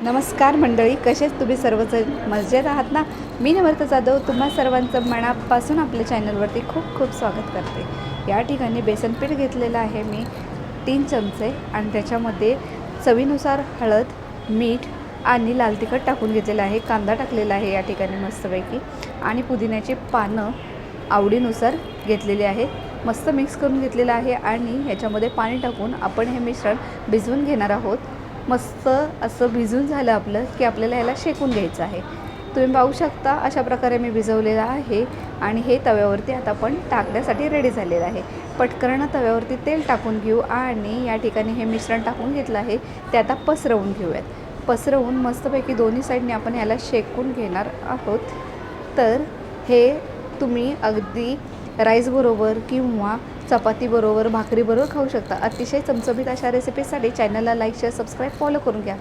नमस्कार मंडळी, कसेच तुम्ही सर्वजण मजेत आहात ना? मी नम्रता जाधव तुम्हा सर्वांचं मनापासून आपल्या चॅनलवरती खूप खूप स्वागत करते. या ठिकाणी बेसन पीठ घेतलेलं आहे मी 3 चमचे आणि त्याच्यामध्ये चवीनुसार हळद, मीठ आणि लाल तिखट टाकून घेतलेलं आहे. कांदा टाकलेला आहे या ठिकाणी मस्तपैकी आणि पुदिन्याची पानं आवडीनुसार घेतलेली आहे. मस्त मिक्स करून घेतलेलं आहे आणि ह्याच्यामध्ये पाणी टाकून आपण हे मिश्रण भिजवून घेणार आहोत. मस्त असं भिजून झालं आपलं की आपल्याला याला शेकून घ्यायचं आहे. तुम्ही पाहू शकता अशा प्रकारे मी भिजवलेलं आहे आणि हे तव्यावरती आता आपण टाकण्यासाठी रेडी झालेलं आहे. पटकन तव्यावरती तेल टाकून घेऊ आणि या ठिकाणी हे मिश्रण टाकून घेतलं आहे ते आता पसरवून घेऊयात. पसरवून मस्तपैकी दोन्ही साईडने आपण याला शेकून घेणार आहोत. तर हे तुम्ही अगदी राईसबरोबर किंवा चपातीबरोबर, भाकरीबरोबर खाऊ शकता. अतिशय चमचमीत अशा रेसिपीसाठी चॅनलला लाईक, शेअर, सबस्क्राईब, फॉलो करून घ्या.